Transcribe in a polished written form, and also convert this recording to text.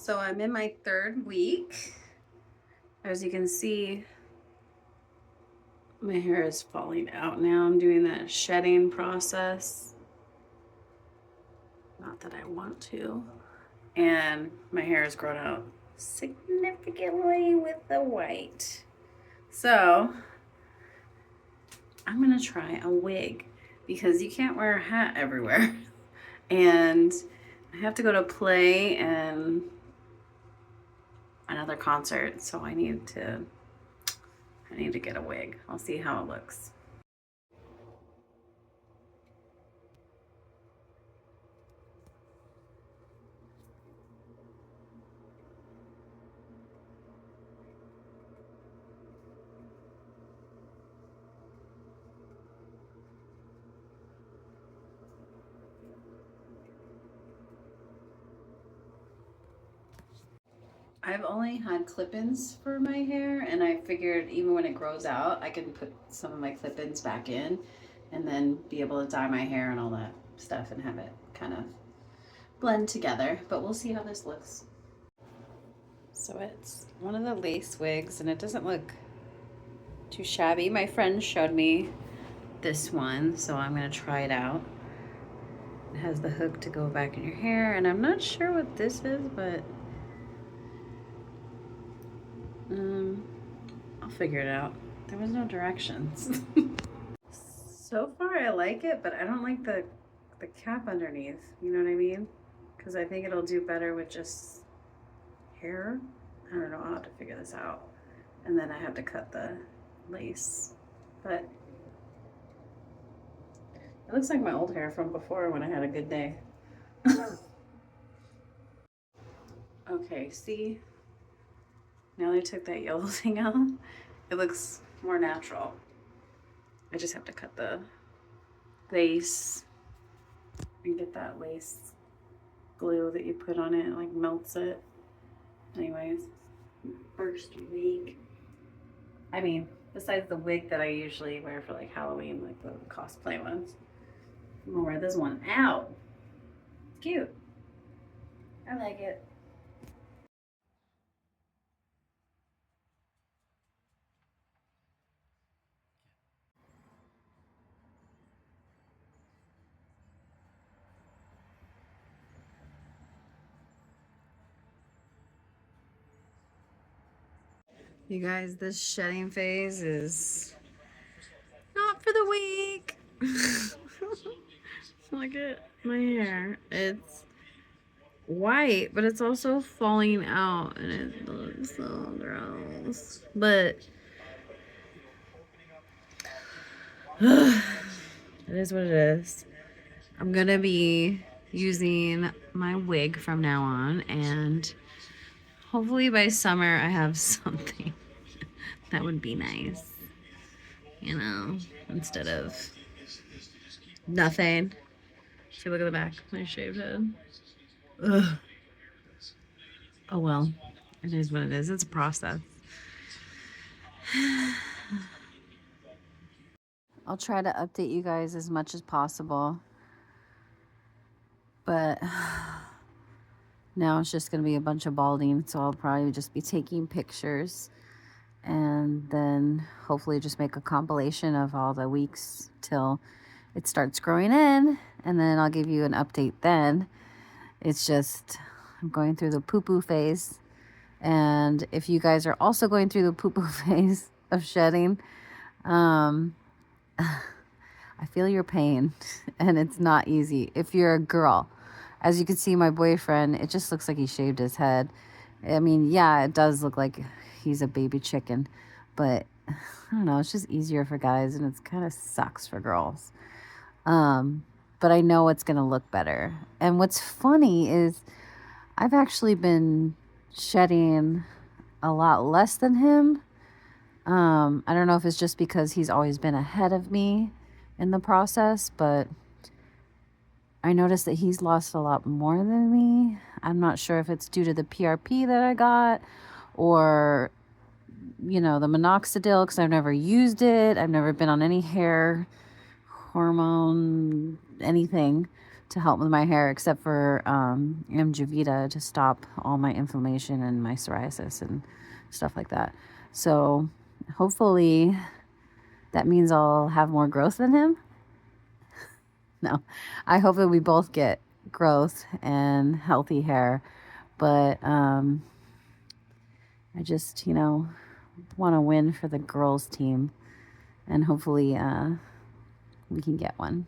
So I'm in my 3rd week. As you can see, my hair is falling out now. I'm doing that shedding process. Not that I want to. And my hair has grown out significantly with the white. So I'm gonna try a wig because you can't wear a hat everywhere. And I have to go to play and another concert, so I need to get a wig. I'll see how it looks. I've only had clip-ins for my hair, and I figured even when it grows out, I can put some of my clip-ins back in and then be able to dye my hair and all that stuff and have it kind of blend together. But we'll see how this looks. So it's one of the lace wigs, and it doesn't look too shabby. My friend showed me this one, so I'm gonna try it out. It has the hook to go back in your hair, and I'm not sure what this is, but I'll figure it out. There was no directions. So far I like it, but I don't like the cap underneath, you know what I mean? Because I think it'll do better with just hair. I don't know, I'll have to figure this out. And then I have to cut the lace. But it looks like my old hair from before when I had a good day. Okay, see? Now that I took that yellow thing out, it looks more natural. I just have to cut the lace and get that lace glue that you put on it, like melts it. Anyways, first wig. I mean, besides the wig that I usually wear for like Halloween, like the cosplay ones. I'm gonna wear this one out. Cute. I like it. You guys, this shedding phase is not for the weak. Look at my hair. It's white, but it's also falling out, and it looks so gross. But it is what it is. I'm gonna be using my wig from now on, and hopefully by summer I have something that would be nice, you know, instead of nothing. See, look at the back, my shaved head. Ugh. Oh well, it is what it is. It's a process. I'll try to update you guys as much as possible, but now it's just going to be a bunch of balding, so I'll probably just be taking pictures and then hopefully just make a compilation of all the weeks till it starts growing in, and then I'll give you an update then. It's just I'm going through the poo-poo phase, and if you guys are also going through the poo-poo phase of shedding, I feel your pain, and it's not easy. If you're a girl, as you can see, my boyfriend, it just looks like he shaved his head. I mean, yeah, it does look like he's a baby chicken, but I don't know, it's just easier for guys, and it kind of sucks for girls. But I know it's going to look better. And what's funny is I've actually been shedding a lot less than him. I don't know if it's just because he's always been ahead of me in the process, but I noticed that he's lost a lot more than me. I'm not sure if it's due to the PRP that I got or, you know, the minoxidil, because I've never used it. I've never been on any hair hormone anything. to help with my hair, except for Amjavita to stop all my inflammation and my psoriasis and stuff like that. So hopefully that means I'll have more growth than him. No, I hope that we both get growth and healthy hair, but I just, want to win for the girls team, and hopefully we can get one.